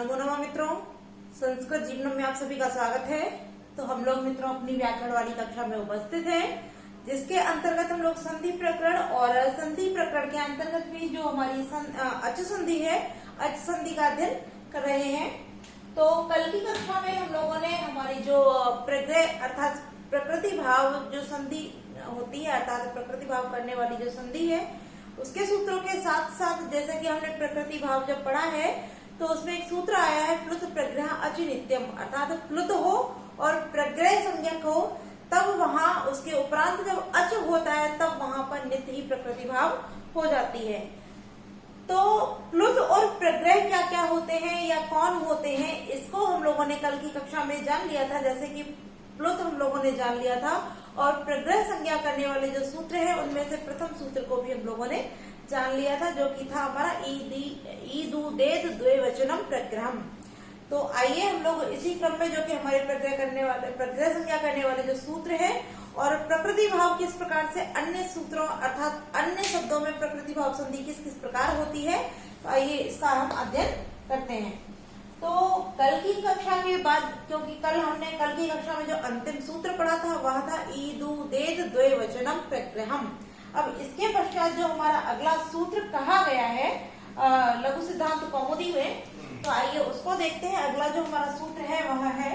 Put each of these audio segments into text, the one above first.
नमो नमः मित्रों, संस्कृत जीवनम में आप सभी का स्वागत है। तो हम लोग मित्रों अपनी व्याकरण वाली कक्षा में उपस्थित हैं, जिसके अंतर्गत हम लोग संधि प्रकरण और संधि प्रकरण के अंतर्गत भी जो हमारी अच संधि है, अच संधि का अध्ययन कर रहे हैं। तो कल की कक्षा में हम लोगों ने हमारी जो प्रग्रह अर्थात प्रकृति भाव जो संधि होती है अर्थात प्रकृति भाव करने वाली जो संधि है उसके सूत्रों के साथ साथ जैसे कि हमने प्रकृति भाव जब पढ़ा है तो उसमें एक सूत्र आया है प्लुत प्रग्रह अच नित्यम, अर्थात प्लुत हो और प्रग्रह संज्ञक हो तब वहां उसके उपरांत जब अच होता है तब वहां पर नित्य ही प्रकृति भाव हो जाती है। तो प्लुत और प्रग्रह क्या क्या होते हैं या कौन होते हैं इसको हम लोगों ने कल की कक्षा में जान लिया था। जैसे कि प्लुत हम लोगों ने जान लिया था और प्रग्रह संज्ञा करने वाले जो सूत्र है उनमें से प्रथम सूत्र को भी हम लोगों ने जान लिया था, जो कि था हमारा ईदु देद द्विवचनम प्रग्रहम। तो आइए हम लोग इसी क्रम में जो कि हमारे प्रग्रह संज्ञा करने वाले जो सूत्र है और प्रकृति भाव किस प्रकार से अन्य सूत्रों अर्थात अन्य शब्दों में प्रकृति भाव संधि किस किस प्रकार होती है, तो आइए इसका हम अध्ययन करते हैं। तो कल की कक्षा के बाद, क्योंकि कल की कक्षा में जो अंतिम सूत्र पढ़ा था वह था ईदु देद द्विवचनम प्रग्रहम। अब इसके पश्चात जो हमारा अगला सूत्र कहा गया है लघु सिद्धांत कौमुदी में, तो आइए उसको देखते हैं। अगला जो हमारा सूत्र है वह है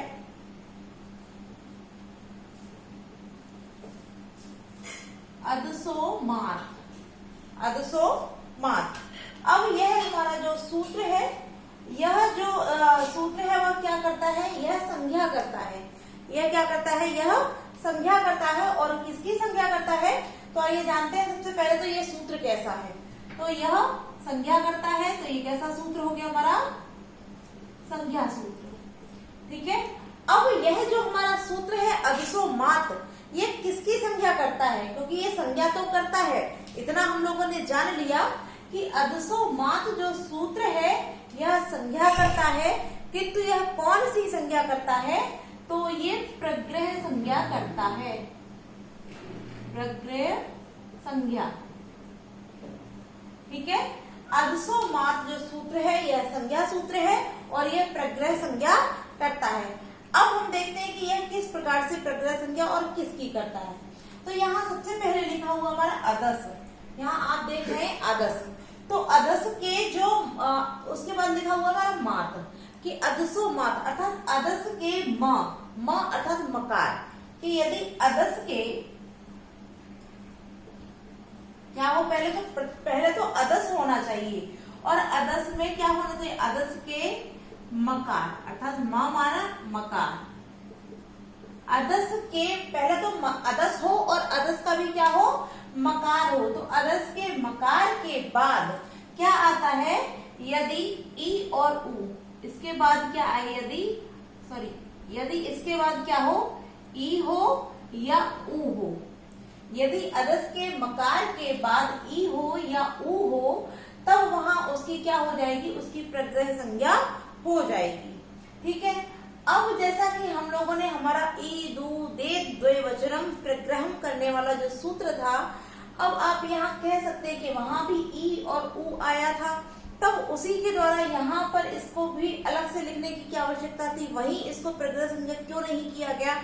अदसोमात। अदसोमात। अब यह हमारा जो सूत्र है, यह जो सूत्र है वह क्या करता है, यह संज्ञा करता है। यह क्या करता है, यह संज्ञा करता है। और किसकी संज्ञा करता है, तो आइए जानते हैं। सबसे पहले तो यह सूत्र कैसा है, तो यह संज्ञा करता है। तो ये कैसा सूत्र हो गया हमारा, संज्ञा सूत्र। ठीक है। अब यह जो हमारा सूत्र है अदसोमात, ये किसकी संज्ञा करता है, क्योंकि ये संज्ञा तो करता है। इतना हम लोगों ने जान लिया कि अदसोमात जो सूत्र है यह संज्ञा करता है, किंतु यह कौन सी संज्ञा करता है, तो ये प्रग्रह संज्ञा करता है। प्रग्रह संज्ञा। ठीक है। अदसोमात जो सूत्र है यह संज्ञा सूत्र है और यह प्रग्रह संज्ञा करता है। अब हम देखते हैं कि यह किस प्रकार से प्रग्रह संज्ञा और किसकी करता है। तो यहाँ सबसे पहले लिखा हुआ हमारा अदस, यहाँ आप देख रहे हैं अदस। तो अदस के जो उसके बाद लिखा हुआ हमारा मात कि अदसोमात अर्थात अदस के म अर्थात मकार, कि यदि अदस के क्या हो, पहले तो अदस होना चाहिए और अदस में क्या होना चाहिए, अदस के मकार अर्थात माना मकार। अदस के पहले तो अदस हो और अदस का भी क्या हो, मकार हो। तो अदस के मकार के बाद क्या आता है, यदि ई और उ, इसके बाद क्या आए, यदि इसके बाद क्या हो, ई हो या उ हो। यदि अदस के मकार के बाद ई हो या उ हो तब वहां उसकी क्या हो जाएगी, उसकी प्रग्रह संज्ञा हो जाएगी। ठीक है। अब जैसा कि हम लोगों ने हमारा ईदु देद द्विवचनम प्रग्रहम करने वाला जो सूत्र था, अब आप यहाँ कह सकते हैं कि वहां भी ई और उ आया था, तब उसी के द्वारा यहाँ पर इसको भी अलग से लिखने की क्या आवश्यकता थी, वहीं इसको प्रग्रह संज्ञा क्यों नहीं किया गया।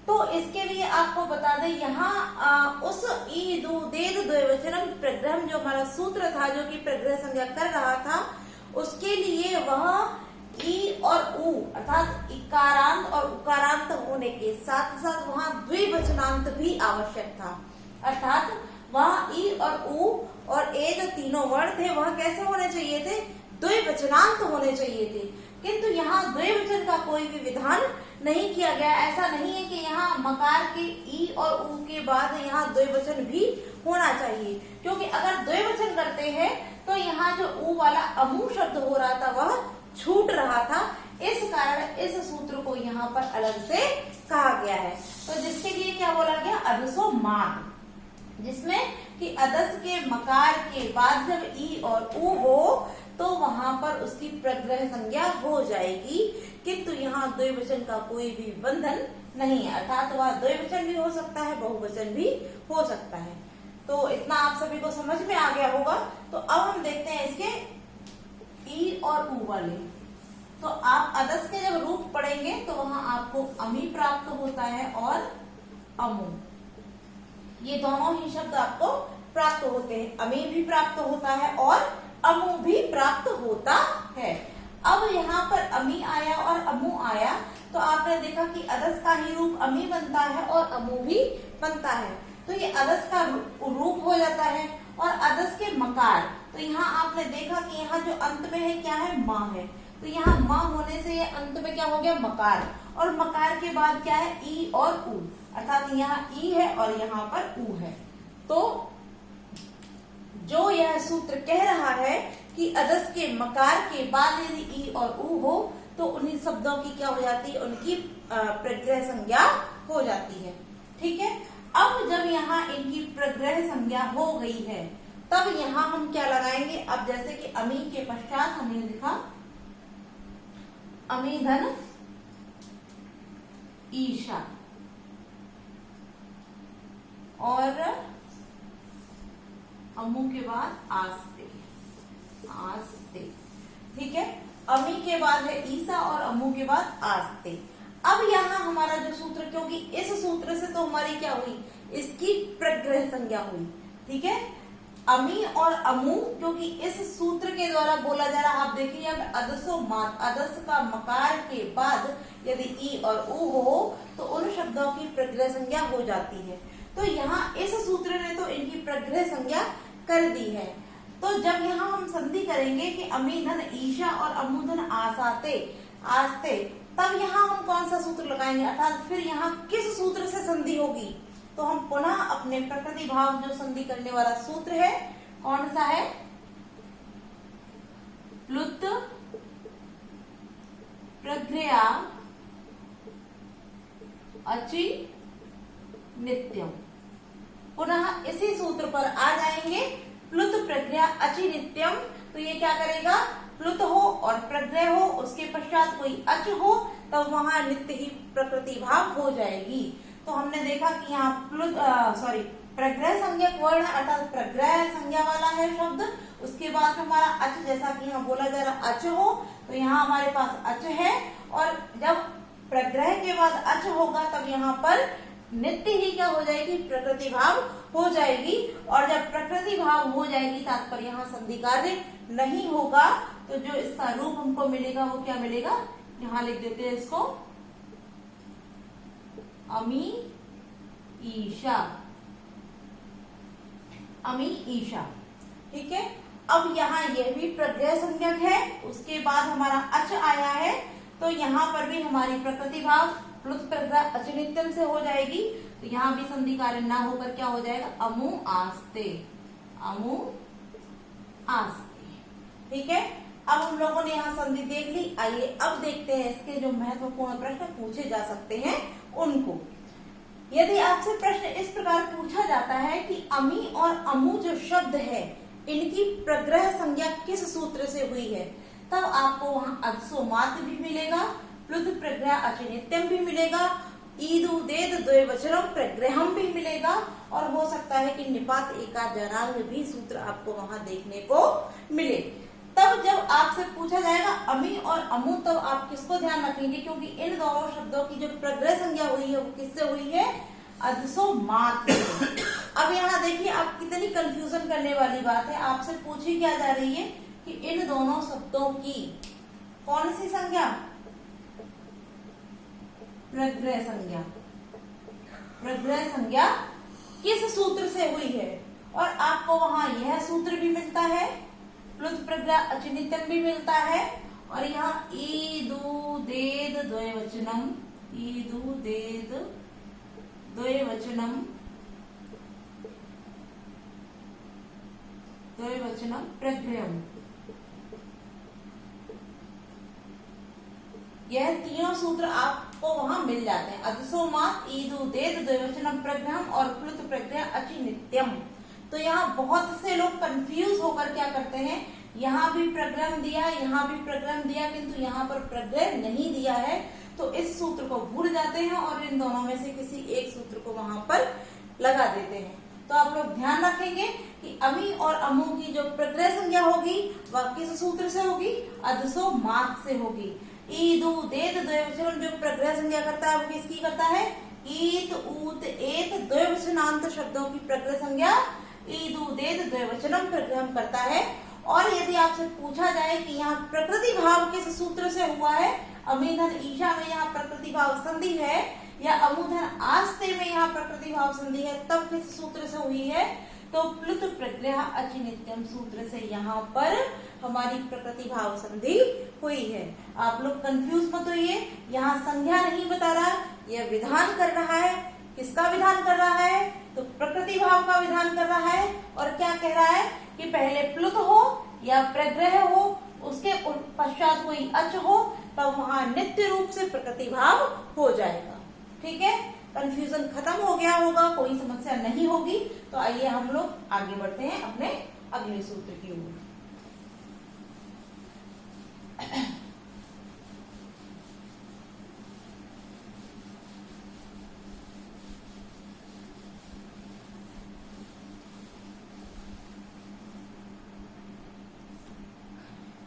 तो इसके लिए आपको बता दें, यहाँ उस ईदु देद द्विवचनम प्रग्रहम जो हमारा सूत्र था जो कि प्रग्रह संज्ञा कर रहा था, उसके लिए वह ई और उ अर्थात इकारांत और उकारांत होने के साथ साथ वहां द्विवचनांत भी आवश्यक था। अर्थात वहां ई और उ और ए जो तीनों वर्ण थे वह कैसे होने चाहिए थे, द्विवचनांत होने चाहिए थे। किंतु यहाँ द्विवचन का कोई भी विधान नहीं किया गया। ऐसा नहीं है कि यहाँ मकार के ई और उ के बाद यहाँ द्विवचन भी होना चाहिए, क्योंकि अगर द्विवचन करते हैं तो यहाँ जो उ वाला अमू शब्द हो रहा था वह छूट रहा था। इस कारण इस सूत्र को यहाँ पर अलग से कहा गया है। तो जिसके लिए क्या बोला गया, अदसोमात, जिसमें कि अदस के मकार के बाद जब ई और उ हो तो वहां पर उसकी प्रग्रह संज्ञा हो जाएगी, किंतु यहाँ द्विवचन का कोई भी बंधन नहीं है। अर्थात वह द्विवचन भी हो सकता है, बहुवचन भी हो सकता है। तो इतना आप सभी को समझ में आ गया होगा। तो अब हम देखते हैं इसके ई और उ वाले। तो आप अदस के जब रूप पढ़ेंगे तो वहां आपको अमी प्राप्त होता है और अमु, ये दोनों ही शब्द आपको प्राप्त होते हैं। अमी भी प्राप्त होता है और अमु भी प्राप्त होता है। अब यहाँ पर अमी आया और अमु आया तो आपने देखा कि अदस का ही रूप अमी बनता है और अमु भी बनता है, तो ये अदस का रूप हो जाता है। और अदस के मकार, तो यहाँ आपने देखा कि यहाँ जो अंत में है क्या है, माँ है, तो यहाँ माँ होने से ये अंत में क्या हो गया, मकार। और मकार के बाद क्या है, ई और ऊ, अर्थात यहाँ ई है और यहाँ पर ऊ है। तो जो यह सूत्र कह रहा है कि अदस के मकार के बाद यदि ई और ऊ हो तो उन्हीं शब्दों की क्या हो जाती है, उनकी प्रग्रह संज्ञा हो जाती है। ठीक है, अब जब यहाँ इनकी प्रग्रह संज्ञा हो गई है तब यहाँ हम क्या लगाएंगे, अब जैसे कि अमी के पश्चात हमने लिखा अमी धन ईशा और अमू के बाद आस्ते, आस्ते। ठीक है, अमी के बाद है ईसा और अमू के बाद आस्ते। अब यहाँ हमारा जो सूत्र, क्योंकि इस सूत्र से तो हमारी क्या हुई, इसकी प्रग्रह संज्ञा हुई। ठीक है, अमी और अमू, क्योंकि इस सूत्र के द्वारा बोला जा रहा, आप देखिए अब अदसो मात, अदस का मकार के बाद यदि ई और ऊ हो तो उन शब्दों की प्रग्रह संज्ञा हो जाती है। तो यहाँ इस सूत्र ने तो इनकी प्रग्रह संज्ञा कर दी है। तो जब यहाँ हम संधि करेंगे कि अमी धन ईशा और अमू धन आसाते आस्ते, तब यहाँ हम कौन सा सूत्र लगाएंगे, अर्थात फिर यहाँ किस सूत्र से संधि होगी, तो हम पुनः अपने प्रकृति भाव जो संधि करने वाला सूत्र है कौन सा है, प्लुत प्रग्रया अचि नित्यम, पुनः इसी सूत्र पर आ जाएंगे। प्लुत प्रग्रह अचि नित्यम, तो ये क्या करेगा, प्लुत हो और प्रग्रह हो, उसके पश्चात कोई अच हो, तब वहां नित्य ही प्रकृति भाव हो जाएगी। तो हमने देखा कि यहाँ प्लुत प्रग्रह संज्ञक वर्ण अर्थात प्रग्रह संज्ञा वाला है शब्द, उसके बाद हमारा अच, जैसा कि यहाँ बोला जा रहा अच हो, तो यहाँ हमारे पास अच है, और जब प्रग्रह के बाद अच होगा तब यहाँ पर नित्य ही क्या हो जाएगी, प्रकृति भाव हो जाएगी। और जब प्रकृति भाव हो जाएगी तात्पर्य यहाँ संधि कार्य नहीं होगा, तो जो इसका रूप हमको मिलेगा वो क्या मिलेगा, यहाँ लिख देते हैं इसको अमी ईशा, अमी ईशा। ठीक है, अब यहाँ यह भी प्रग्रह संज्ञक है, उसके बाद हमारा अच आया है, तो यहाँ पर भी हमारी प्रकृति भाव प्लुत प्रग्रह अचनित्यम से हो जाएगी, तो यहाँ भी संधि कार्य ना होकर क्या हो जाएगा, अमु आस्ते, अमु आस्ते। ठीक है, अब हम लोगों ने यहाँ संधि देख ली। आइए अब देखते हैं इसके जो महत्वपूर्ण प्रश्न पूछे जा सकते हैं उनको। यदि आपसे प्रश्न इस प्रकार पूछा जाता है कि अमी और अमु जो शब्द है इनकी प्रग्रह संज्ञा किस सूत्र से हुई है, तब आपको वहां अदसो मात्र भी मिलेगा, प्लुत प्रग्रह अचनित्यम भी मिलेगा, ईदु देद द्वयवचनम प्रग्रहम भी मिलेगा, और हो सकता है कि निपात एकाद जनांग भी सूत्र आपको वहां देखने को मिले। तब जब आपसे पूछा जाएगा अमी और अमु, तब आप किसको ध्यान रखेंगे, क्योंकि इन दोनों शब्दों की जो प्रग्रह संज्ञा हुई है वो किससे हुई है, अदसो मात्र। अब यहाँ देखिए आप कितनी कंफ्यूजन करने वाली बात है, आपसे पूछी क्या जा रही है कि इन दोनों शब्दों की कौन सी संज्ञा, प्रग्रह संज्ञा, प्रग्रह संज्ञा किस सूत्र से हुई है, और आपको वहां यह सूत्र भी मिलता है, प्लुत प्रग्रह अचनित्यम भी मिलता है, और यहाँ ईदु देद द्वयवचनम, ईदु देद द्वयवचनम, द्वयवचनम प्रग्रहम, यह तीनों सूत्र आपको वहां मिल जाते हैं, अदसो मात, ईदु देद द्वयवचनम प्रग्रहम और प्लुत प्रग्रह अचनित्यम। तो यहाँ बहुत से लोग कंफ्यूज होकर क्या करते हैं, यहाँ भी प्रग्रह दिया, यहाँ भी प्रग्रह दिया, किंतु यहाँ पर प्रग्रह नहीं दिया है, तो इस सूत्र को भूल जाते हैं और इन दोनों में से किसी एक सूत्र को वहां पर लगा देते हैं। तो आप लोग ध्यान रखेंगे कि अमी और अमु की जो प्रग्रह संज्ञा होगी वह किस सूत्र से होगी, अदसो मात से होगी। ईद उदेत द्वयवचनम जो प्रग्रह संज्ञा करता है वो किसकी करता है? ईत ऊत एत द्वयवचनांत शब्दों की प्रग्रह संज्ञा ईद उदेत द्वयवचनम प्रग्रह करता है। और यदि आपसे पूछा जाए कि यहाँ प्रकृति भाव किस सूत्र से हुआ है, अमीधन ईशा में यहाँ प्रकृति भाव संधि है या अमूधन आस्ते में यहाँ प्रकृति भाव संधि है, तब किस सूत्र से हुई है? तो प्लुत प्रग्रह अचिनित्यम सूत्र से यहाँ पर हमारी प्रकृति भाव संधि हुई है। आप लोग कंफ्यूज मत होइए, यहाँ संज्ञा नहीं बता रहा, यह विधान कर रहा है। किसका विधान कर रहा है? तो प्रकृति भाव का विधान कर रहा है। और क्या कह रहा है कि पहले प्लुत हो या प्रग्रह हो, उसके पश्चात कोई अच हो, तब वहां नित्य रूप से प्रकृति भाव हो जाएगा। ठीक है, कंफ्यूजन खत्म हो गया होगा, कोई समस्या नहीं होगी। तो आइए हम लोग आगे बढ़ते हैं अपने अगले सूत्र की ओर।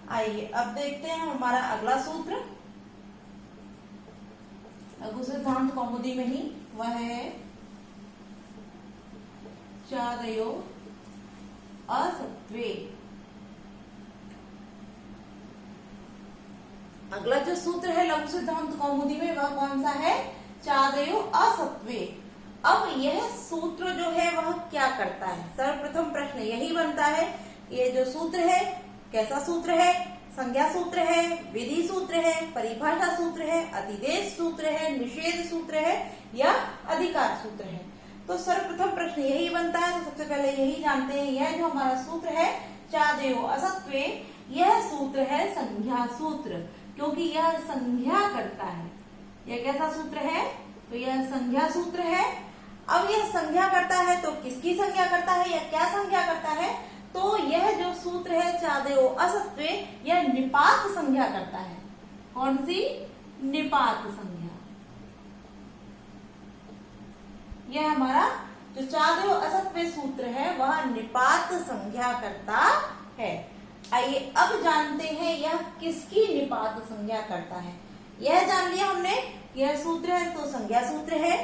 आइए अब देखते हैं हमारा अगला सूत्र लघु सिद्धांत कौमुदी में ही, वह है चादयो असत्वे। अगला जो सूत्र है लघु सिद्धांत कौमुदी में वह कौन सा है? चादयो असत्वे। अब यह सूत्र जो है वह क्या करता है? सर्वप्रथम प्रश्न यही बनता है, ये जो सूत्र है कैसा सूत्र है? संज्ञा सूत्र है, विधि सूत्र है, परिभाषा सूत्र है, अतिदेश सूत्र है, निषेध सूत्र है या अधिकार सूत्र है? तो सर्वप्रथम प्रश्न यही बनता है। तो सबसे पहले यही जानते हैं, यह जो हमारा सूत्र है चादयो असत्वे, यह सूत्र है संज्ञा सूत्र, क्योंकि यह संज्ञा करता है। यह कैसा सूत्र है? तो यह संज्ञा सूत्र है। अब यह संज्ञा करता है तो किसकी संज्ञा करता है या क्या संज्ञा करता है? तो यह जो सूत्र है चादयो असत्वे, यह निपात संज्ञा करता है। कौन सी? निपात संज्ञा। यह हमारा जो चादयो असत्वे सूत्र है वह निपात संज्ञा करता है। आइए अब जानते हैं यह किसकी निपात संज्ञा करता है। यह जान लिया हमने, यह सूत्र है तो संज्ञा सूत्र है।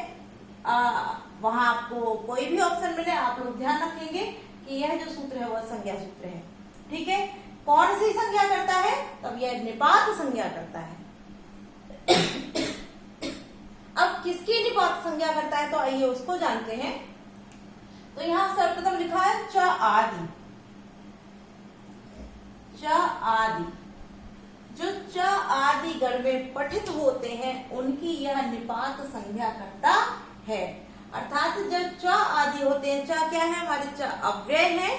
वहां आपको कोई भी ऑप्शन मिले आप लोग ध्यान रखेंगे कि यह जो सूत्र है वह संज्ञा सूत्र है। ठीक है, कौन सी संज्ञा करता है? तब यह निपात संज्ञा करता है। अब किसकी निपात संज्ञा करता है तो आइए उसको जानते हैं। तो यहां सर्वप्रथम लिखा है च आदि। च आदि, जो च आदि गण में पठित होते हैं उनकी यह निपात संज्ञा करता है। अर्थात जब च आदि होते हैं, च क्या है? हमारे च अव्यय है।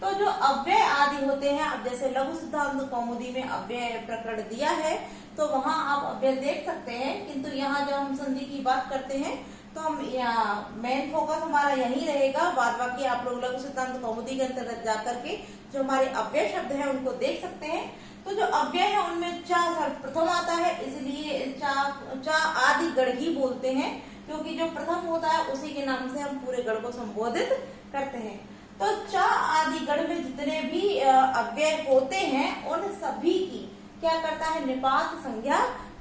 तो जो अव्यय आदि होते हैं, अब जैसे लघु सिद्धांत कौमुदी में अव्यय प्रकरण दिया है तो वहां आप अव्यय देख सकते हैं, किंतु यहाँ जब हम संधि की बात करते हैं तो हम मेन फोकस हमारा यही रहेगा। बाद बाकी आप लोग लघु सिद्धांत कौमुदी के अंतर्गत जाकर के जो हमारे अव्यय शब्द है उनको देख सकते हैं। तो जो अव्यय है उनमें च सर्वप्रथम आता है, इसलिए च आदि गण ही बोलते हैं, क्योंकि जो प्रथम होता है उसी के नाम से हम पूरे गण को संबोधित करते हैं। तो च आदि गण में जितने भी अव्यय होते हैं उन सभी की क्या करता है? निपात संज्ञा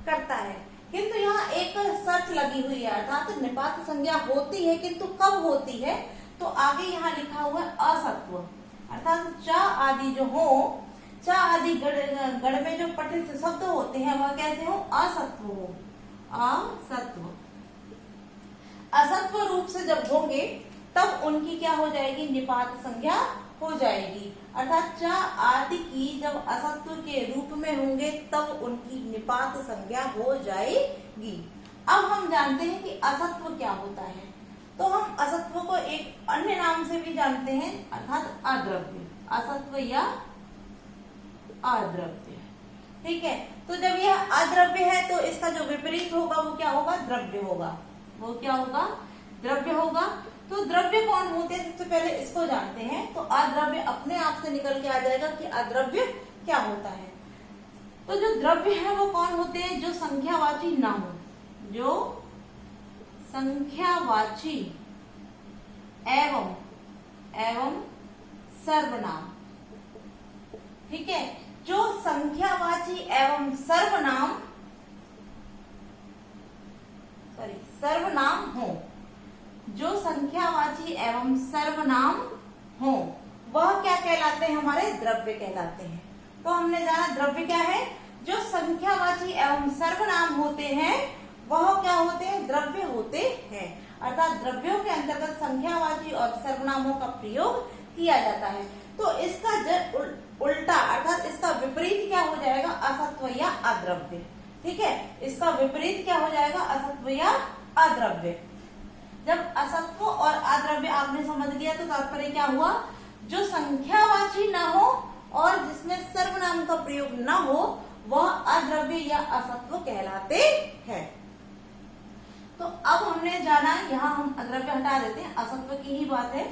करता है। किंतु यहाँ एक शर्त लगी हुई है, अर्थात निपात संज्ञा होती है, किंतु कब होती है? तो आगे यहाँ लिखा हुआ है असत्व। अर्थात च आदि जो हो, च आदि गण में जो पठित शब्द होते हैं वह कैसे हो? असत्व हो। असत्व, असत्व रूप से जब होंगे तब उनकी क्या हो जाएगी? निपात संज्ञा हो जाएगी। अर्थात च आदि की जब असत्व के रूप में होंगे तब उनकी निपात संज्ञा हो जाएगी। अब हम जानते हैं कि असत्व क्या होता है। तो हम असत्व को एक अन्य नाम से भी जानते हैं, अर्थात अद्रव्य। असत्व या अद्रव्य। ठीक है, तो जब यह अद्रव्य है तो इसका जो विपरीत होगा वो क्या होगा? द्रव्य होगा। वो क्या होगा? द्रव्य होगा। तो द्रव्य कौन होते हैं? सबसे पहले इसको जानते हैं। तो अद्रव्य अपने आप से निकल के आ जाएगा कि अद्रव्य क्या होता है। तो जो द्रव्य है वो कौन होते हैं? जो संख्यावाची ना हो, जो संख्यावाची एवं सर्वनाम। ठीक है, जो संख्यावाची एवं सर्वनाम सर्वनाम हो, जो संख्यावाची एवं सर्वनाम हो, वह क्या कहलाते हैं? हमारे द्रव्य कहलाते हैं। तो हमने जाना द्रव्य क्या है? जो संख्यावाची एवं सर्वनाम होते हैं वह क्या होते हैं? द्रव्य होते हैं। अर्थात द्रव्यों के अंतर्गत संख्यावाची और सर्वनामों का प्रयोग किया जाता है। तो इसका उल्टा अर्थात इसका विपरीत क्या हो जाएगा? असत्व या अद्रव्य। ठीक है, इसका विपरीत क्या हो जाएगा? असत्व या अद्रव्य। जब असत्व और अद्रव्य आपने समझ लिया तो तात्पर्य क्या हुआ? जो संख्यावाची न हो और जिसमें सर्वनाम का प्रयोग न हो वह अद्रव्य या असत्व कहलाते हैं। तो अब हमने जाना, यहाँ हम अद्रव्य हटा देते हैं, असत्व की ही बात है।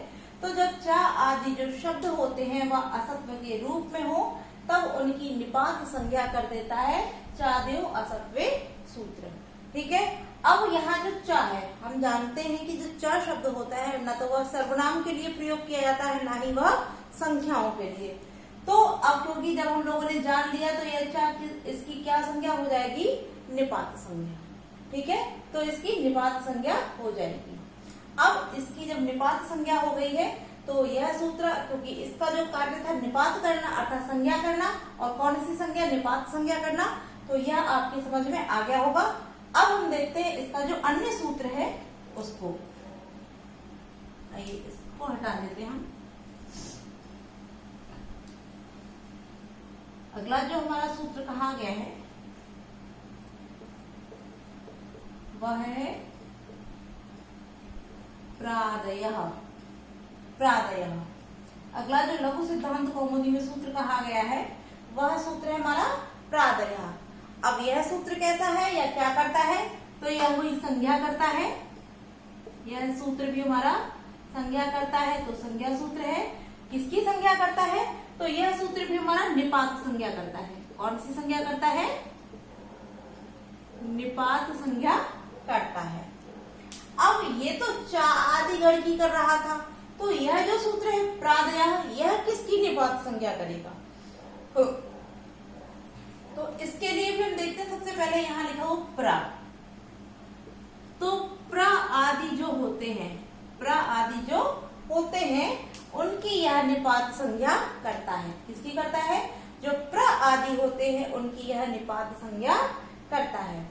तो जब चा आदि जो शब्द होते हैं वह असत्व के रूप में हो तब उनकी निपात संज्ञा कर देता है चादेव असत्वे सूत्र। ठीक है, अब यहाँ जो चा है, हम जानते हैं कि जो चा शब्द होता है न तो वह सर्वनाम के लिए प्रयोग किया जाता है ना ही वह संख्याओं के लिए। तो अब क्योंकि जब हम लोगों ने जान लिया तो यह चा इसकी क्या संज्ञा हो जाएगी? निपात संज्ञा। ठीक है, तो इसकी निपात संज्ञा हो जाएगी। अब इसकी जब निपात संज्ञा हो गई है तो यह सूत्र, क्योंकि इसका जो कार्य था निपात करना अर्थात संज्ञा करना, और कौन सी संज्ञा? निपात संज्ञा करना, तो यह आपकी समझ में आ गया होगा। अब हम देखते हैं इसका जो अन्य सूत्र है उसको। आइए इसको हटा देते हैं हम। अगला जो हमारा सूत्र कहा गया है वह है प्रादयः। प्रादयः। अगला जो लघु सिद्धांत कौमुदी में सूत्र कहा गया है वह सूत्र है हमारा प्रादयः। अब यह सूत्र कैसा है या क्या करता है? तो यह वही संज्ञा करता है। यह सूत्र भी हमारा संज्ञा करता है, तो संज्ञा सूत्र है। किसकी संज्ञा करता है? तो यह सूत्र भी हमारा निपात संज्ञा करता है। कौन सी संज्ञा करता है? निपात संज्ञा करता है। अब ये तो चा आदि गण की कर रहा था, तो यह जो सूत्र है प्रादयः, यह किसकी निपात संज्ञा करेगा? तो इसके लिए भी हम देखते हैं। सबसे पहले यहाँ लिखा हो प्रा, तो प्रा आदि जो होते हैं, प्रा आदि जो होते हैं उनकी यह निपात संज्ञा करता है। किसकी करता है? जो प्र आदि होते हैं उनकी यह निपात संज्ञा करता है।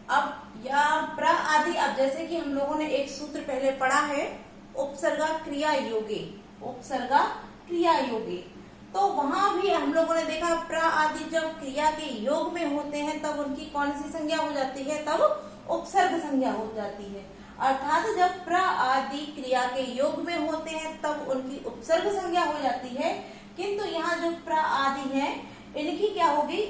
अब या प्र आदि, अब जैसे कि हम लोगों ने एक सूत्र पहले पढ़ा है उपसर्गा क्रिया योगे, उपसर्गा क्रिया योगे, तो वहां भी हम लोगों ने देखा प्र आदि जब क्रिया के योग में होते हैं तब उनकी कौन सी संज्ञा हो जाती है? तब उपसर्ग संज्ञा हो जाती है। अर्थात जब प्र आदि क्रिया के योग में होते हैं तब उनकी उपसर्ग संज्ञा हो जाती है। किंतु यहाँ जो प्र आदि है इनकी क्या होगी?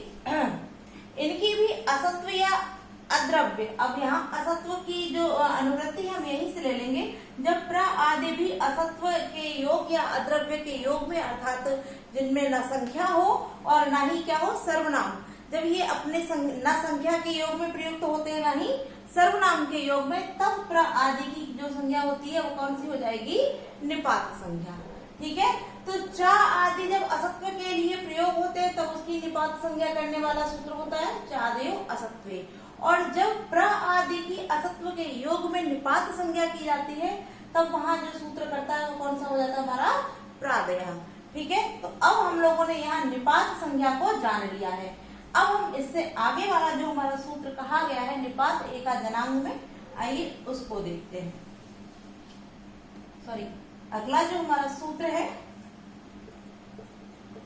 इनकी भी असत्व या अद्रव्य। अब यहाँ असत्व की जो अनुवृत्ति हम यहीं से ले लेंगे। जब प्र आदि भी असत्व के योग या अद्रव्य के योग में, अर्थात जिनमें न संख्या हो और न ही क्या हो सर्वनाम, जब ये अपने न संख्या के योग में प्रयुक्त होते हैं न ही सर्वनाम के योग में, तब प्र आदि की जो संज्ञा होती है वो कौन सी हो जाएगी? निपात संज्ञा। ठीक है, तो चा आदि जब असत्व के लिए प्रयोग होते हैं तब उसकी निपात संज्ञा करने वाला सूत्र होता है चादेव असत्वे। और जब प्र आदि की असत्व के योग में निपात संज्ञा की जाती है तब वहां जो सूत्र करता है वो कौन सा हो जाता है? हमारा प्रादयः। ठीक है, तो अब हम लोगों ने यहाँ निपात संज्ञा को जान लिया है। अब हम इससे आगे वाला जो हमारा सूत्र कहा गया है निपात एका जनांग में, आइए उसको देखते हैं। सॉरी, अगला जो हमारा सूत्र है,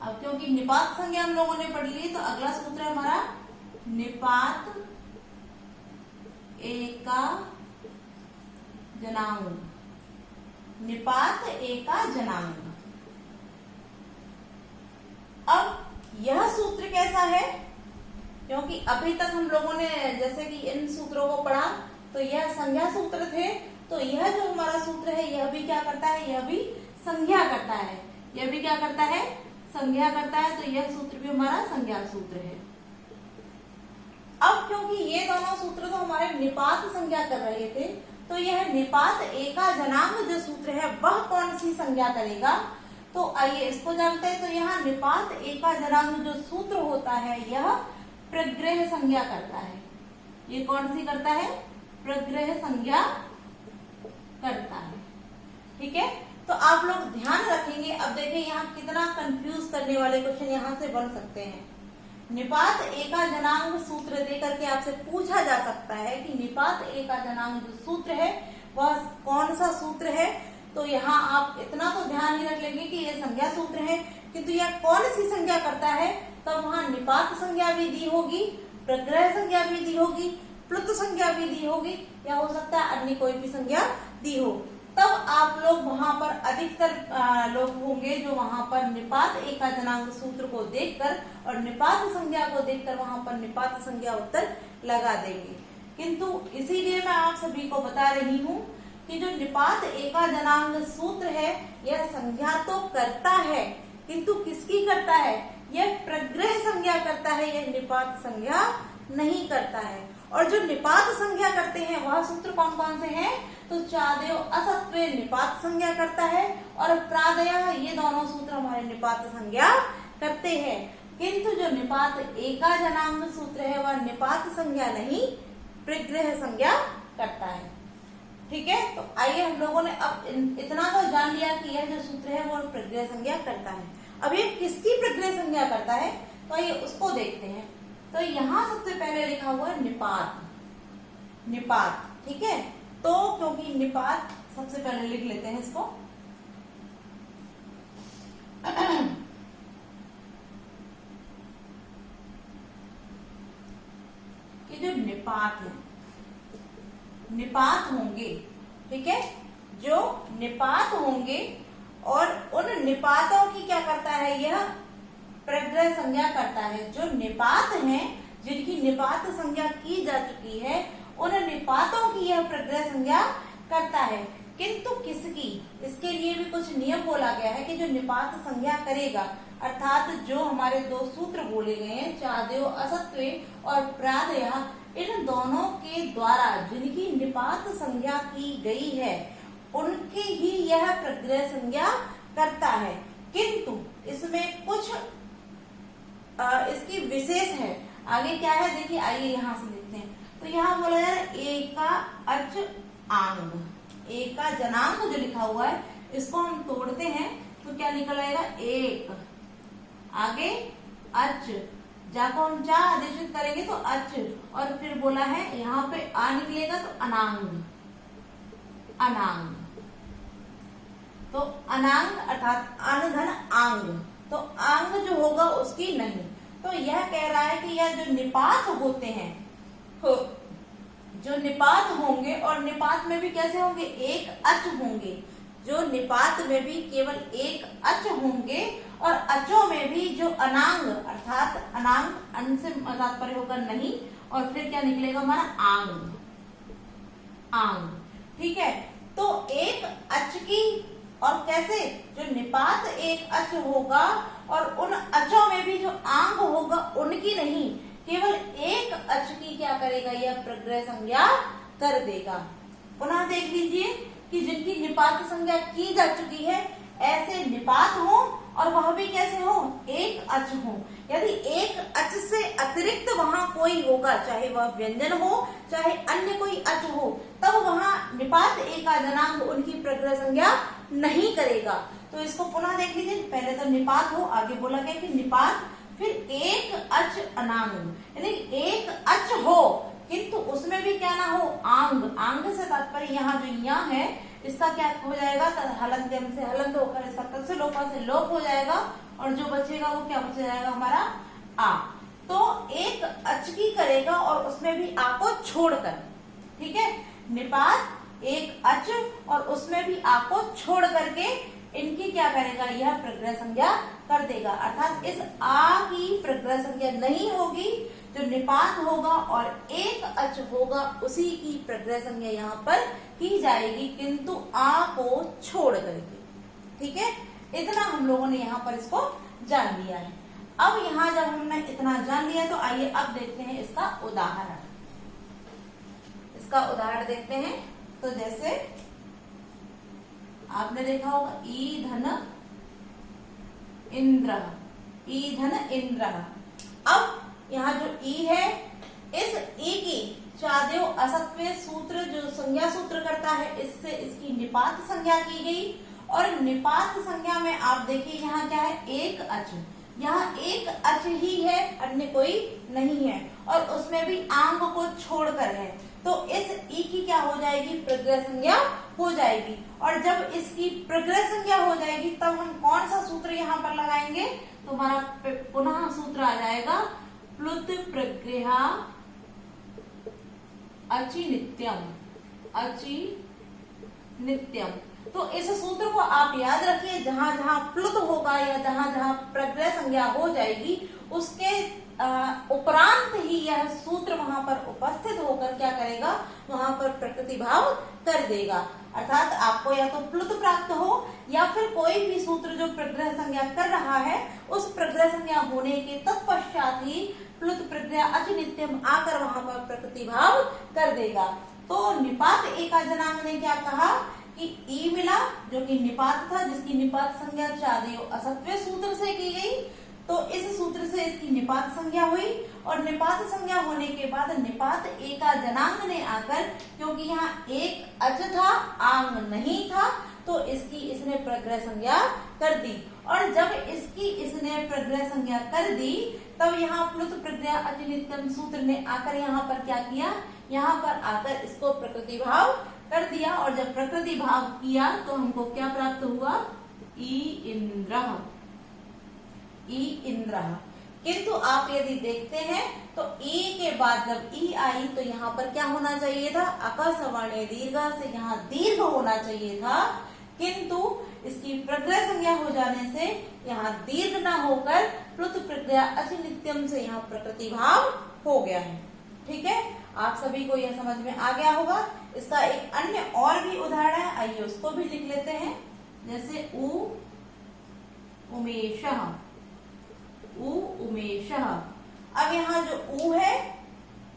अब क्योंकि निपात संज्ञा हम लोगों ने पढ़ ली तो अगला सूत्र है हमारा निपात एका जनांग। निपात एका जनांग। अब यह सूत्र कैसा है? क्योंकि अभी तक हम लोगों ने जैसे कि इन सूत्रों को पढ़ा तो यह संज्ञा सूत्र थे, तो यह जो हमारा सूत्र है यह भी क्या करता है? यह भी संज्ञा करता है। यह भी क्या करता है? संज्ञा करता है। तो यह सूत्र भी हमारा संज्ञा सूत्र है। अब क्योंकि ये दोनों सूत्र तो हमारे निपात संज्ञा कर रहे थे, तो यह निपात एका जनांग जो सूत्र है वह कौन सी संज्ञा करेगा? तो आइए इसको जानते हैं। तो यहाँ निपात एका जनांग जो सूत्र होता है यह प्रग्रह संज्ञा करता है। ये कौन सी करता है? प्रग्रह संज्ञा करता है। ठीक है, तो आप लोग ध्यान रखेंगे। अब देखिए यहाँ कितना कंफ्यूज करने वाले क्वेश्चन यहाँ से बन सकते हैं। निपात एका जनांग सूत्र देकर के आपसे पूछा जा सकता है कि निपात एका जनांग जो सूत्र है वह कौन सा सूत्र है। तो यहाँ आप इतना तो ध्यान ही रख लेंगे कि यह संज्ञा सूत्र है, किंतु यह कौन सी संज्ञा करता है? तब वहां निपात संज्ञा भी दी होगी, प्रग्रह संज्ञा भी दी होगी, प्लुत संज्ञा भी दी होगी, या हो सकता है अन्य कोई भी संज्ञा दी हो। तब आप लोग वहां पर अधिकतर लोग होंगे जो वहां पर निपात एका जनांग सूत्र को देखकर और निपात संज्ञा को देखकर वहां पर निपात संज्ञा उत्तर लगा देंगे। किंतु इसीलिए मैं आप सभी को बता रही हूँ कि जो निपात एका जनांग सूत्र है यह संज्ञा तो करता है, किंतु किसकी करता है? यह प्रग्रह संज्ञा करता है, यह निपात संज्ञा नहीं करता है। और जो निपात संज्ञा करते हैं वह सूत्र कौन कौन से हैं? तो चादेव असत्वे निपात संज्ञा करता है और प्रादयः, ये दोनों सूत्र हमारे निपात संज्ञा करते हैं। किंतु जो निपात एका जनांग सूत्र है वह निपात संज्ञा नहीं प्रग्रह संज्ञा करता है। ठीक है, तो आइए हम लोगों ने अब इतना तो जान लिया कि यह जो सूत्र है वो प्रग्रह संज्ञा करता है। अब ये किसकी प्रग्रह संज्ञा करता है? तो आइए उसको देखते हैं। तो यहाँ सबसे पहले लिखा हुआ है निपात, निपात। ठीक है, तो क्योंकि निपात सबसे पहले लिख लेते हैं इसको। कि जो निपात है, निपात होंगे, ठीक है, जो निपात होंगे और उन निपातों की क्या करता है? यह प्रग्रह संज्ञा करता है। जो निपात हैं जिनकी निपात संज्ञा की जा चुकी है उन निपातों की यह प्रग्रह संज्ञा करता है। किंतु किसकी? इसके लिए भी कुछ नियम बोला गया है कि जो निपात संज्ञा करेगा, अर्थात जो हमारे दो सूत्र बोले गए हैं चादेव असत्वे और प्रादयः, इन दोनों के द्वारा जिनकी निपात संज्ञा की गई है उनकी ही यह प्रग्रह संज्ञा करता है। किंतु इसमें कुछ इसकी विशेष है। आगे क्या है देखिए, आइए यहाँ से देखते हैं। तो यहाँ बोला जा रहा है एका अच आंग, एका जनांग जो लिखा हुआ है इसको हम तोड़ते हैं तो क्या निकल आएगा? एक, आगे अच, जा को हम चा आदेशित करेंगे तो अच, और फिर बोला है यहाँ पे आ निकलेगा तो अनांग, अनांग। तो अनांग अर्थात अन धन आंग, तो आंग जो होगा उसकी नहीं। तो यह कह रहा है कि यह जो निपात होते हैं, जो निपात होंगे, और निपात में भी कैसे होंगे? एक अच होंगे। जो निपात में भी केवल एक अच होंगे और अचों में भी जो अनांग अर्थात अनांग, अन से तात्पर्य होगा नहीं, और फिर क्या निकलेगा हमारा? आंग, आंग। ठीक है, तो एक अच की, और कैसे? जो निपात एक अच होगा और उन अचों में भी जो आंग होगा उनकी नहीं, केवल एक अच की क्या करेगा? यह प्रग्रह संज्ञा कर देगा। पुनः देख लीजिए कि जिनकी निपात संज्ञा की जा चुकी है ऐसे निपात हो और वह भी कैसे हो? एक अच हो। यदि एक अच से अतिरिक्त वहां कोई होगा, चाहे वह व्यंजन हो चाहे अन्य कोई अच हो, तब वहां निपात एका जनांग उनकी प्रग्रह संज्ञा नहीं करेगा। तो इसको पुनः देख लीजिए। पहले तो निपात हो, आगे बोला गया कि निपात, फिर एक अच अनांग, यानी एक अच हो किंतु उसमें भी क्या ना हो? आंग। आंग से तात्पर्य यहाँ जो यहाँ है इसका क्या हो जाएगा? हलंत से हलंत होकर इसका तत्स्य लोपा से लोप हो जाएगा, और जो बचेगा वो क्या बच जाएगा हमारा? आ। तो एक अच की करेगा और उसमें भी आ को छोड़कर। ठीक है, निपात एक अच और उसमें भी आ को छोड़ करके इनकी क्या करेगा? यह प्रग्रह संज्ञा कर देगा। अर्थात इस आ की प्रग्रह संज्ञा नहीं होगी, जो निपात होगा और एक अच होगा उसी की प्रग्रह संज्ञा यहाँ पर की जाएगी, किंतु आ को छोड़ करके। ठीक है, इतना हम लोगों ने यहाँ पर इसको जान लिया है। अब यहाँ जब हमने इतना जान लिया तो आइए अब देखते हैं इसका उदाहरण। इसका उदाहरण देखते हैं। तो जैसे आपने देखा होगा ई धन इंद्र, ई धन इंद्र। अब यहाँ जो ई है, इस ई की चादेव असत्व सूत्र जो संज्ञा सूत्र करता है, इससे इसकी निपात संज्ञा की गई। और निपात संज्ञा में आप देखिए यहाँ क्या है, एक अच, यहाँ एक अच ही है, अन्य कोई नहीं है, और उसमें भी आंग को छोड़कर है। तो इस ई की क्या हो जाएगी, प्रग्रह संज्ञा हो जाएगी। और जब इसकी प्रग्रह संज्ञा हो जाएगी तब हम कौन सा सूत्र यहाँ पर लगाएंगे, तो हमारा पुनः सूत्र आ जाएगा प्लुत प्रग्रह अचि नित्यम, अचि नित्यम। तो इस सूत्र को आप याद रखिए, जहां जहां प्लुत होगा या जहां जहां प्रग्रह संज्ञा हो जाएगी उसके उपरांत ही यह सूत्र वहां पर उपस्थित होकर क्या करेगा, वहां पर प्रकृति भाव कर देगा। अर्थात आपको या तो प्लुत प्राप्त हो या फिर कोई भी सूत्र जो प्रग्रह संज्ञा कर रहा है, उस प्रग्रह संज्ञा होने के तत्पश्चात ही प्लुत प्रग्रह अच नित्यम आकर वहां पर प्रकृति भाव कर देगा। तो निपात एकाजनांग ने क्या कहा कि ई मिला जो कि निपात था, जिसकी निपात संज्ञा चादेव असत्व सूत्र से की गई। तो इस सूत्र से इसकी निपात संज्ञा हुई, और निपात संज्ञा होने के बाद निपात एका जनांग ने आकर, क्योंकि यहाँ एक अच था आंग नहीं था, तो इसकी इसने प्रग्रह संज्ञा कर दी। और जब इसकी इसने प्रग्रह संज्ञा कर दी तब यहाँ प्लुत प्रग्रह अच नित्यम सूत्र ने आकर यहाँ पर क्या किया, यहाँ पर आकर इसको प्रकृति भाव कर दिया। और जब प्रकृति भाव किया तो हमको क्या प्राप्त हुआ, ई इंद्र, ई इंद्र। किंतु आप यदि देखते हैं तो ई के बाद जब ई आई तो यहाँ पर क्या होना चाहिए था, अका सवर्णे दीर्घ से यहाँ दीर्घ होना चाहिए था, किंतु इसकी प्रग्रह संज्ञा हो जाने से यहाँ दीर्घ न होकर प्लुत प्रग्रह अच नित्यम से यहाँ प्रकृति भाव हो गया है। ठीक है, आप सभी को यह समझ में आ गया होगा। इसका एक अन्य और भी उदाहरण है, आइए उसको भी लिख लेते हैं। जैसे उ उमेशः, उ उमेशः। अब यहाँ जो उ है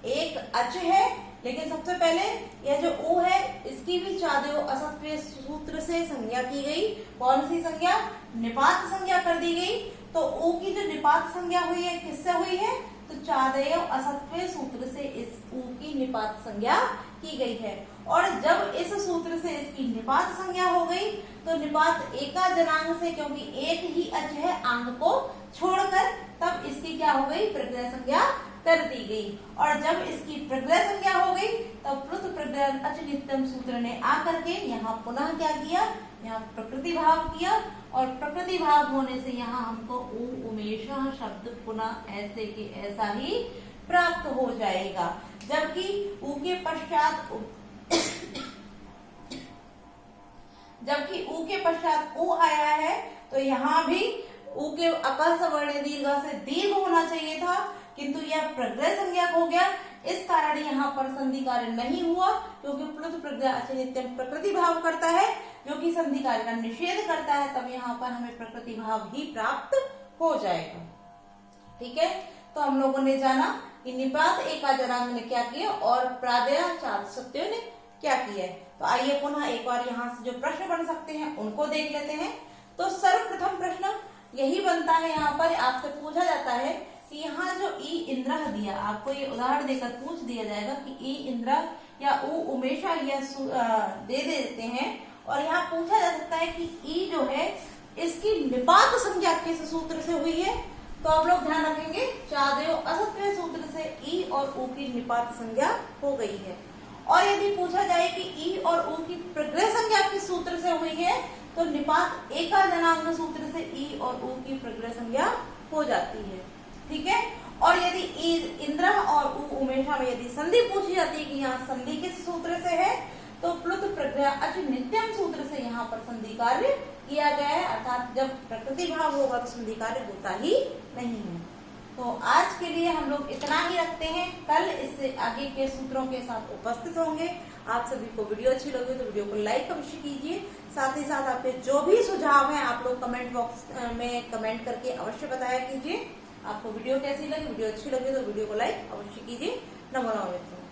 एक अच है, लेकिन सबसे पहले यह जो उ है इसकी भी चादेव असत्व सूत्र से संज्ञा की गई। कौन सी संज्ञा, निपात संज्ञा कर दी गई। तो उ की जो निपात संज्ञा हुई है किससे हुई है, तो चादेव असत्व सूत्र से इस उ की निपात संज्ञा की गई है। और जब इस सूत्र से इसकी निपात संज्ञा हो गई तो निपात एका जनांग से, क्योंकि एक ही अच है आंग को छोड़कर, तब इसकी क्या हो गई, प्रग्रह संज्ञा कर दी गई। और जब इसकी प्रग्रह संज्ञा हो गई तब प्लुत प्रग्रह अच नित्यम सूत्र ने आकर के यहाँ पुनः क्या किया, यहाँ प्रकृति भाव किया। और प्रकृति भाव होने से यहाँ हमको उ उमेशः शब्द पुनः ऐसे के ऐसा ही प्राप्त हो जाएगा। जबकि उ के पश्चात उ आया है तो यहाँ भी उ के अका सवर्णे दीर्घ से दीर्घ होना चाहिए था, किंतु यह प्रग्रह संज्ञा हो गया। इस कारण यहाँ पर संधि कार्य नहीं हुआ, क्योंकि प्लुत प्रग्रह अच नित्यम प्रकृति भाव करता है जो कि संधि कार्य का निषेध करता है, तब यहाँ पर हमें प्रकृति भाव ही प्राप्त हो जाएगा। ठीक है, तो हम लोगों ने जाना कि निपात एकाजनांग ने क्या किया और प्रादेय चार सत्यों ने क्या किया है। तो आइए पुनः एक बार यहाँ से जो प्रश्न बन सकते हैं उनको देख लेते हैं। तो सर्वप्रथम प्रश्न यही बनता है, यहाँ पर आपसे पूछा जाता है कि यहाँ जो ई इंद्र दिया, आपको ये उदाहरण देकर पूछ दिया जाएगा कि ई इंद्र या उ उमेशा यह दे देते हैं, और यहाँ पूछा जा सकता है कि ई जो है इसकी निपात संज्ञा किस सूत्र से हुई है। तो आप लोग ध्यान रखेंगे, चादेव असत्व सूत्र से ई और उ की निपात संज्ञा हो गई है। और यदि पूछा जाए कि ई और उ की प्रग्रह संज्ञा किस सूत्र से हुई है, तो निपात एका जनांग सूत्र से ई और उ की प्रग्रह संज्ञा हो जाती है। ठीक है, और यदि ई इंद्र और उ उमेशा में यदि संधि पूछी जाती है कि यहाँ संधि किस सूत्र से है, तो प्लुत प्रग्रह अच नित्यम सूत्र से यहाँ पर संधि कार्य किया गया है। अर्थात जब प्रकृति भाव होगा तो संधि कार्य होता ही नहीं है। तो आज के लिए हम लोग इतना ही रखते हैं, कल इससे आगे के सूत्रों के साथ उपस्थित होंगे। आप सभी को वीडियो अच्छी लगी तो वीडियो को लाइक अवश्य कीजिए। साथ ही साथ आपके जो भी सुझाव हैं आप लोग कमेंट बॉक्स में कमेंट करके अवश्य बताया कीजिए। आपको वीडियो कैसी लगी, वीडियो अच्छी लगी तो वीडियो को लाइक अवश्य कीजिए। नमो नमः।